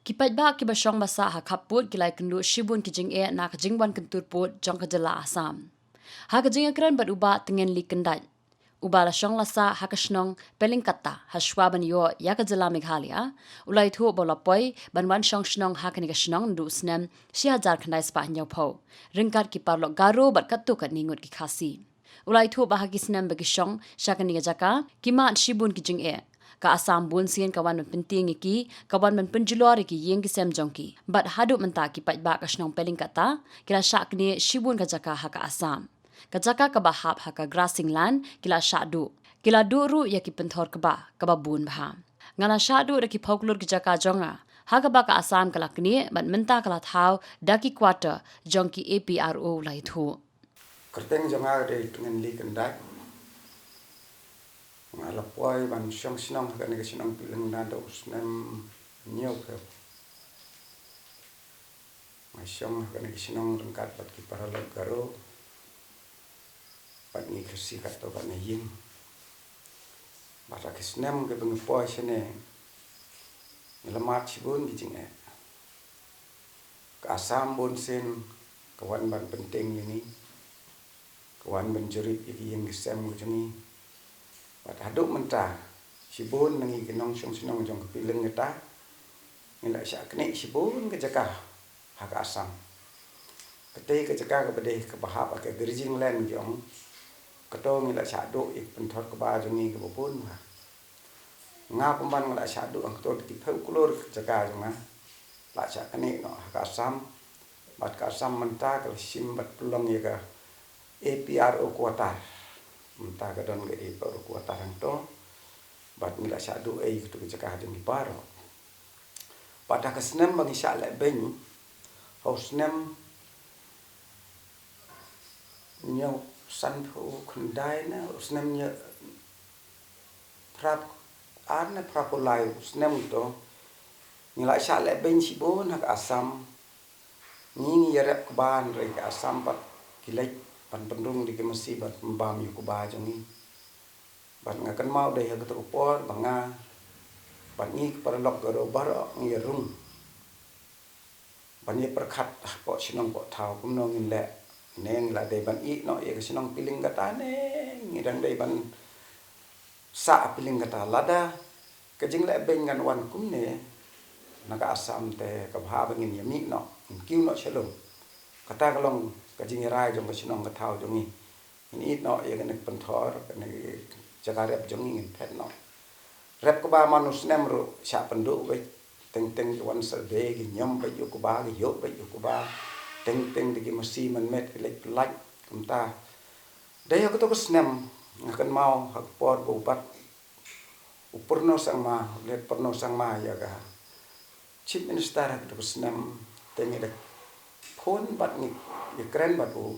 Kipat ba ki basong basa ha kaput kilai kendu shibun kijing na kijingwan kentur put jong kejela asam. Ha kijing ekran bat uba tengen li kendat. Uba la shong lasa ha kashnong peling kata ha shwaban yo ya kejela Meghalaya. Ulai thu bola poi ban wan shong shnong ha kani kashnong ndu snem shi hajar kandai spa nyau po. Ringkat ki parlo garo bat katu kat ningut ki khasi. Ulai thu bahagi snem bagi shong syakani jaka kimat shibun kijing ka asam bun sien kawan men penting iki kawan men penjulor iki yeng ki sem jongki bat hadu menta ki pat ba ka snong peling kata kila syak ni shibun ka jaka ha ka asam ka jaka ka bahap ha ka grassing land kila syak du ru ya ki penthor ka ba bun bha ngala syak du ki folklore ki jaka jonga ha ka ba ka asam kala kni bat menta kala thau daki quarter jongki APRO lai thu kerteng jonga de dengan li kendai ngalapoi ban syong sinong ka ni sinong piling na do snem nyau ke mai syong ka ni sinong rengkat bat ki para garo bat ni kersi kat to ban yin bata ki snem ke bengpoi sene ngelamat sibun ki jinge ka asam bon sen kawan ban penting ini kawan benjuri iki yang gesem ni bat haduk mentah sibun nangi kenong syong sinong jong kepileng ngeta ngila syak kene sibun ke jaka hak asam kete ke jaka ke bedeh ke bahap ke gerjing len jong keto ngila syak duk ik penthor ke ba jongi ke bopun ha nga pemban ngila syak duk ang keto di pheu kulur ke jaka jong la syak kene no hak asam bat ka asam mentah ke sim bat pelong ya ke APRO kuatar mentah gadon ke APRO kuatar to bat ngila syadu itu ke cakah jeng baro pada kesnem bagi syak lek ben hausnem nyau sanpu kendai na usnem nya prap arna prapolai usnem to ngila syak lek ben sibon hak asam ngi yerep keban rek asam pat kilek pan pendung di kemesi bat mbam yu kuba jongi bat ngakan mau deh ke upor banga bat ngi perlok garo baro ngi rung ban ye perkat po sinong po thau kumno ngin le neng la de ban i no ye sinong piling kata ne ngidang de ban sa piling kata lada kejing le ben ngan wan kumne naga asam te ka bha bangin yami no kiu no shalom kata kalong kajing rai jong sinong ka thau jongi ini no ye kan penthor kan jaga rep jongi ngin phet no rep ko ba manus nem ru sya penduk we teng teng wan serbe gi nyom ba yu ko ba gi yo ba yu ko ba teng teng di masi man met lek lak kumta daya ko to ko snem ngakan mau hak por bo pat upurno sang ma let porno sang ma ya ga chief minister hak to ko snem teng de phone bat ni di keren batu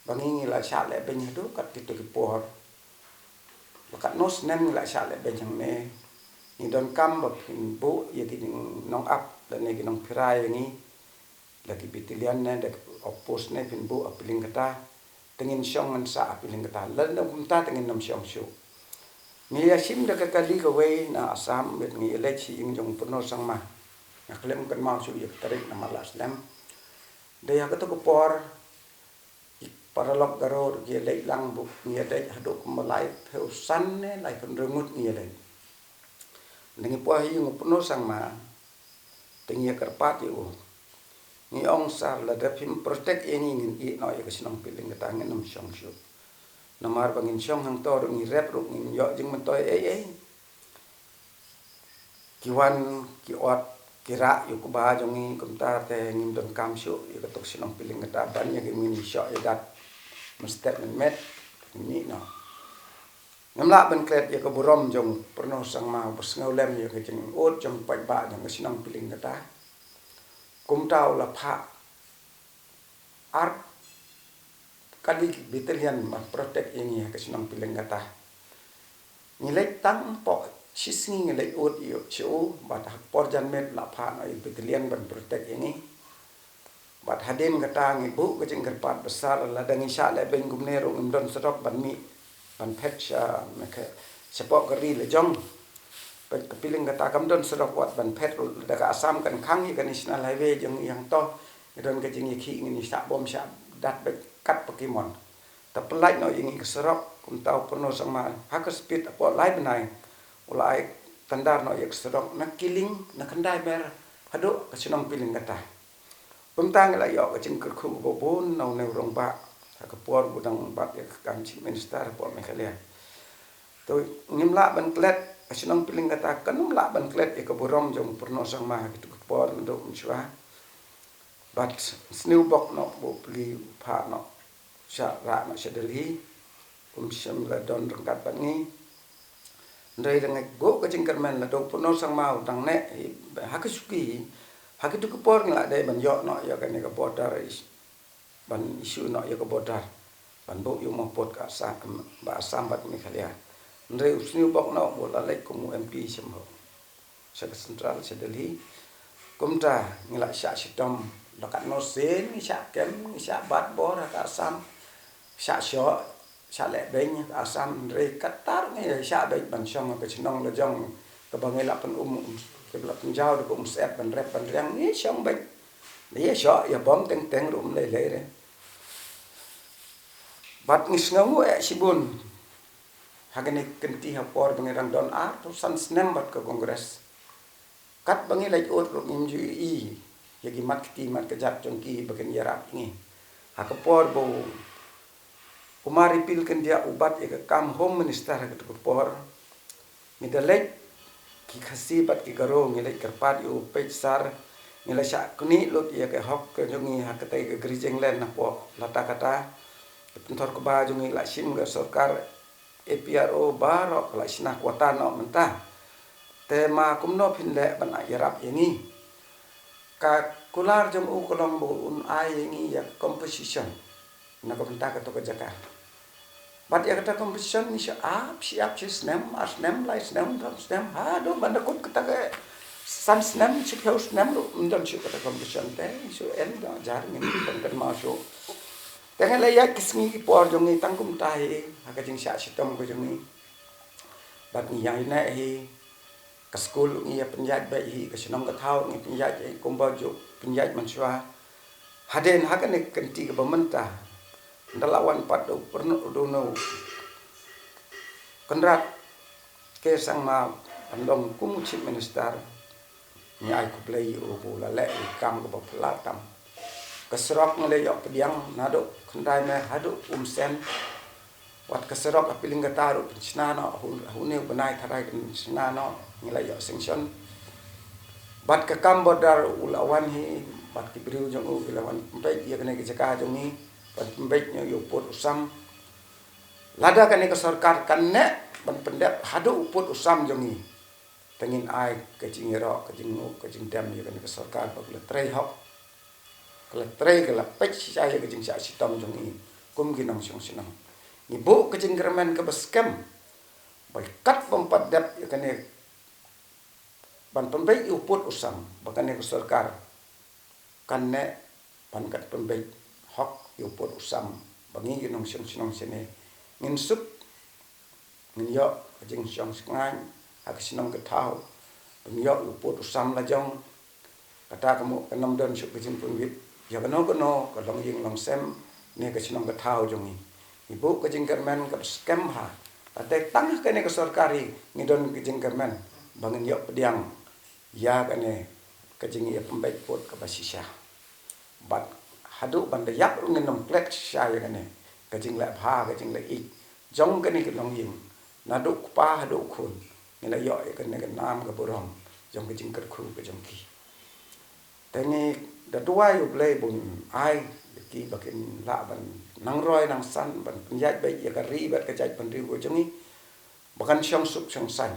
bangi la syak le ben hadu kat titu ki por bakat nos nem la syak le ben jang ne ni don kam ba pin bu ye ki nong ap dan ne ki nong pirai ngi lagi bitilian ne de opos ne pin bu apiling kata tengin syong ngan sa apiling kata lan da kumta tengin nam syong syu ni ya sim da ka kali ka we na asam bet ngi le chi ing jong puno sang ma ngaklem kan mau syu ye tarik na malas lem daya ka to ko por para lok garo ge lei lang bu ngia dei haduk malai peu san ne lai pen remut ngia dei ngi po hi ngu puno sang ma tengia kerpat yu ni ong sa la da pim protect ini ngin i no ye kesinong piling ka tangen nam syong syu namar bangin syong hang to ngi rep ru ngi yo jing men toy kiwan ki ot kira yu ku ba jongi kumta te ngim don kam syu yu ketok sinong piling ka ban ye min syo ye dat mestet met ni no ngamla ben klet ye ke burom jong perno sang ma bersngau lem ye ke jeng ot jong pai ba jong sinong piling ka kumtau la pha art kali bitelian ma protect ini ke sinong piling ka ngilek tang po sisngi ngilek ot yo chu bat porjan met la pha no bitelian ban protect ini bat hadim kata ngibu kejing kerpat besar la dangi syak le ben gumne ro ngdon sedok ban mi ban pet sya meke sepok keri le jong kepiling kata kamdon serok wat ban pet daga asam kan kangi kan national highway yang to don ke jing iki ngini sak bom sak dat kat pokemon ta pelai no yang serok kum tau perno sama hak speed apa lai benai ulai tandar no yak serok na kiling na kandai ber hado kasinong piling kata kum tang la yo ke jing ku bobon no ne rong ba ka por budang ba ya kam chi minister po me khalia to ngimla ban klet asinong piling kata kanum la ban klet e kaburom jong perno sang ma gitu por ndo mswa but sniu bok no bo pli pha no sha ra no sedeli syam la don rangkat bangi ndai dengan go ka jingkermen la do perno sang ma dang ne hakisuki hakitu por la dai ban yo no ya kan ka bodar ban isu no ya ka bodar ban bo yo mo pot ka sa ba sambat mi khalia ndai usniu bok no bola lek kum MP semho sa sentral sa Delhi kumta ngila sya sitom lakat no sen sya kem sya bat bor ka sam sya syo sya le beng asam re katar ngi sya be ban song ka chinong la jong ka bangai la pen ke la pen jaw de set ban rep ban reng ni song be ni syo ya bom teng teng rum le le re bat ngis ngamu sibun hagani kenti hapor bangirang don to san snem bat ke kongres kat bangi laj ot ro ngim ju i yagi mat ti mat ke jap jongki bagen yarap ni hakapor bo umari pil ken dia ubat ya kam home minister ke por mi dalek ki khasi bat ki garo ngi laj kerpat yu pechsar ngi la sha kuni lot ya ke hok ke jongi hakatai ke grijeng len na po lata kata pentor ke ba jongi la sim ga sarkar APRO barok la isna kuatan no mentah tema kumno phinde ban yarap ini ka kular jom u kolong bo un ai ngi ya composition na ko mentah ka to ka jaka bat ya kata composition ni siap snem asnem lai snem ha do ban ko kata ke san snem si house snem do ndon si kata composition te so en da jar ngi kan ma so dengan layak kisngi por jongi tangkum tahi haka jing sya sitom ko jongi bat ni yang ina hi ka school ngi ya penjat bai hi ka sinong ka thau ngi penjat ai komba jo penjat manswa haden haka ne kenti ka bamenta ndalawan pat do perno do no kondrat ke sang ma pandong kum chief minister ni ai ku play o bo la le kam ko ba platam keserok ngeleyok pediang nado kendai me hadu sen wat keserok apiling gataru pincina no hune benai tharai pincina no ngeleyok singson bat ke kambodar ulawan hi bat kibriu jong ulawan pembai dia kena ke jaka jongi bat pembai nyo yo pot usam lada kene ke sarkar kanne ban pendep hadu pot usam jongi tengin ai ke jingero ke jingu ke jingdam ya kene ke sarkar ba le trei hok kalau tray kalau pech saya kejeng sia sitom jong i kum ginong song sinong ni bu kejeng kermen ke beskem bai kat pompat dap ya kane ban pembai uput usam bakane ke sarkar kanne ban kat pembai hok uput usam bangi ginong song sinong sene ngin sup ngin yo kejeng song singai ak sinong ke thau bangi yo uput usam la jong kata kamu kenam don sup kejeng pembit ya kono kalong ying long sem ne ka sinong ka thau jongi ibu ka jingkermen ka scam ha ate tang ka ne ka sarkari ngidon ka jingkermen bangin yo pediang ya ka ne ka jingi ya pembai pot ka basisha bat hadu banda yak nginom plek sha ya ka ne ka jing la bha ka jing la ik jong ka ne ka long ying nadu pa hadu khun ngila yo ka ne ka nam ka borong jong ka jingker khu ka jong ki tengi da tua yu play bun ai ki bakin la ban nang roi nang san ban penjat bai ya kari bat ka jai penri ko jongi bakan syong sup syong san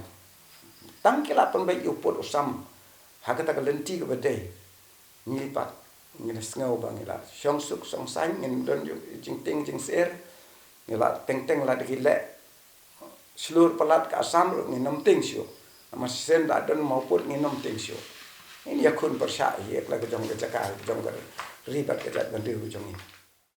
tang kila pen bai yu pot usam hakata ka lenti ka bade ngi pat ngi sngo bang ila syong sup syong san ngin don jing ting jing ser ngila teng teng la de le slur palat ka asam ngi nom ting syu ama sen da don mau pot ngi nom ting syu ini ya kun persya ye la ka jong ka jaka jong ka ribat ka jat ban riu jong ini